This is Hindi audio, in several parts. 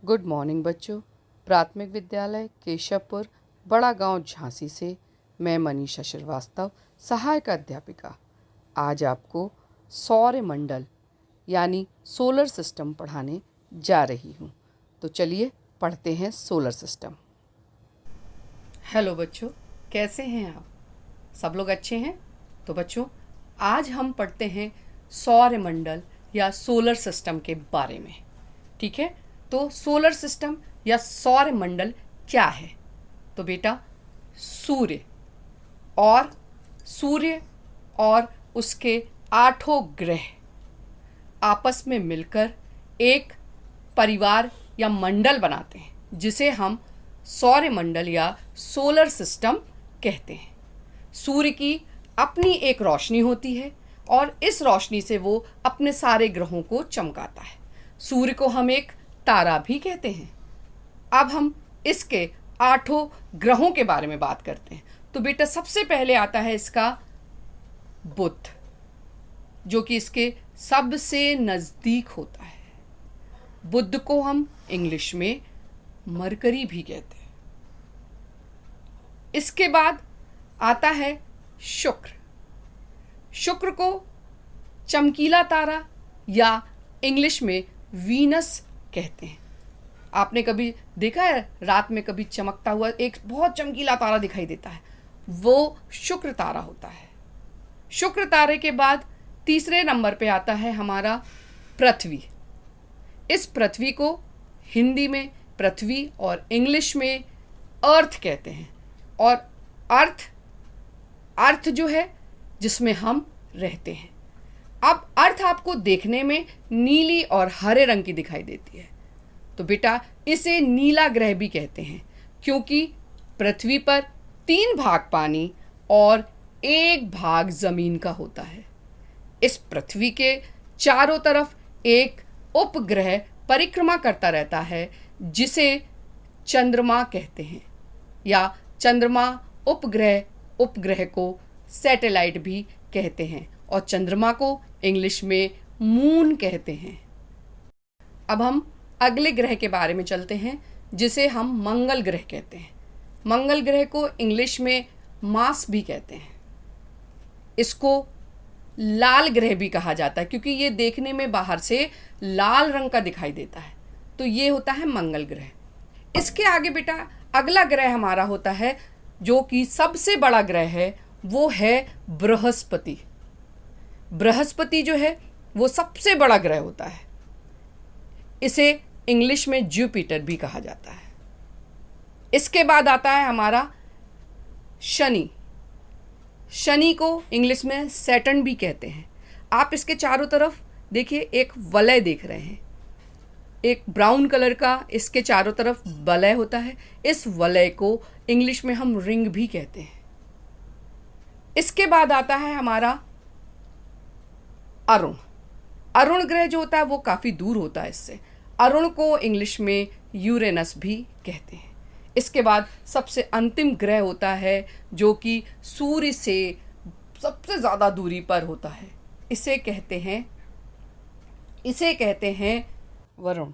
गुड मॉर्निंग बच्चों। प्राथमिक विद्यालय केशवपुर, बड़ा गांव, झांसी से मैं मनीषा श्रीवास्तव, सहायक अध्यापिका, आज आपको सौरमंडल यानी सोलर सिस्टम पढ़ाने जा रही हूँ। तो चलिए पढ़ते हैं सोलर सिस्टम। हेलो बच्चों, कैसे हैं आप? सब लोग अच्छे हैं? तो बच्चों, आज हम पढ़ते हैं सौरमंडल या सोलर सिस्टम के बारे में। ठीक है, तो सोलर सिस्टम या सौरमंडल क्या है? तो बेटा, सूर्य और उसके 8 ग्रह आपस में मिलकर एक परिवार या मंडल बनाते हैं, जिसे हम सौरमंडल या सोलर सिस्टम कहते हैं। सूर्य की अपनी एक रोशनी होती है और इस रोशनी से वो अपने सारे ग्रहों को चमकाता है। सूर्य को हम एक तारा भी कहते हैं। अब हम इसके 8 ग्रहों के बारे में बात करते हैं। तो बेटा, सबसे पहले आता है इसका बुध, जो कि इसके सबसे नजदीक होता है। बुध को हम इंग्लिश में मरकरी भी कहते हैं। इसके बाद आता है शुक्र। शुक्र को चमकीला तारा या इंग्लिश में वीनस कहते हैं। आपने कभी देखा है रात में कभी चमकता हुआ एक बहुत चमकीला तारा दिखाई देता है, वो शुक्र तारा होता है। शुक्र तारे के बाद तीसरे नंबर पे आता है हमारा पृथ्वी। इस पृथ्वी को हिंदी में पृथ्वी और इंग्लिश में अर्थ कहते हैं। और अर्थ जो है जिसमें हम रहते हैं। अब अर्थ आपको देखने में नीली और हरे रंग की दिखाई देती है, तो बेटा इसे नीला ग्रह भी कहते हैं, क्योंकि पृथ्वी पर 3 भाग पानी और 1 भाग जमीन का होता है। इस पृथ्वी के चारों तरफ एक उपग्रह परिक्रमा करता रहता है, जिसे चंद्रमा कहते हैं, या चंद्रमा उपग्रह को सैटेलाइट भी कहते हैं, और चंद्रमा को इंग्लिश में मून कहते हैं। अब हम अगले ग्रह के बारे में चलते हैं, जिसे हम मंगल ग्रह कहते हैं। मंगल ग्रह को इंग्लिश में मार्स भी कहते हैं। इसको लाल ग्रह भी कहा जाता है, क्योंकि ये देखने में बाहर से लाल रंग का दिखाई देता है। तो ये होता है मंगल ग्रह। इसके आगे बेटा अगला ग्रह हमारा होता है, जो कि सबसे बड़ा ग्रह है, वो है बृहस्पति। बृहस्पति जो है वो सबसे बड़ा ग्रह होता है। इसे इंग्लिश में जुपिटर भी कहा जाता है। इसके बाद आता है हमारा शनि। शनि को इंग्लिश में सैटर्न भी कहते हैं। आप इसके चारों तरफ देखिए, एक वलय देख रहे हैं, एक ब्राउन कलर का इसके चारों तरफ वलय होता है। इस वलय को इंग्लिश में हम रिंग भी कहते हैं। इसके बाद आता है हमारा अरुण। अरुण ग्रह जो होता है वो काफ़ी दूर होता है इससे। अरुण को इंग्लिश में यूरेनस भी कहते हैं। इसके बाद सबसे अंतिम ग्रह होता है, जो कि सूर्य से सबसे ज़्यादा दूरी पर होता है। इसे कहते हैं वरुण।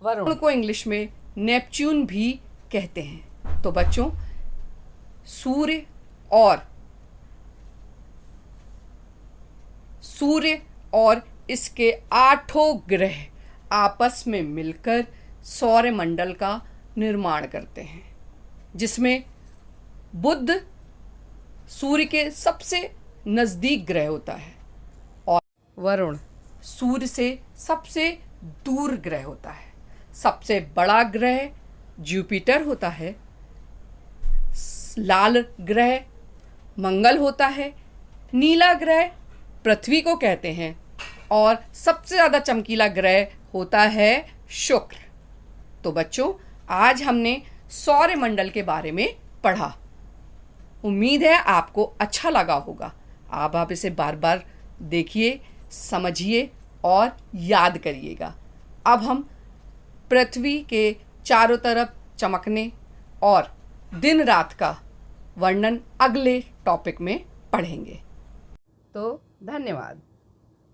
वरुण को इंग्लिश में नेपच्यून भी कहते हैं। तो बच्चों, सूर्य और इसके 8 ग्रह आपस में मिलकर सौरमंडल का निर्माण करते हैं, जिसमें बुध सूर्य के सबसे नज़दीक ग्रह होता है और वरुण सूर्य से सबसे दूर ग्रह होता है। सबसे बड़ा ग्रह जुपिटर होता है। लाल ग्रह मंगल होता है। नीला ग्रह पृथ्वी को कहते हैं, और सबसे ज़्यादा चमकीला ग्रह होता है शुक्र। तो बच्चों, आज हमने सौरमंडल के बारे में पढ़ा। उम्मीद है आपको अच्छा लगा होगा। आप इसे बार बार देखिए, समझिए और याद करिएगा। अब हम पृथ्वी के चारों तरफ चमकने और दिन रात का वर्णन अगले टॉपिक में पढ़ेंगे। तो धन्यवाद।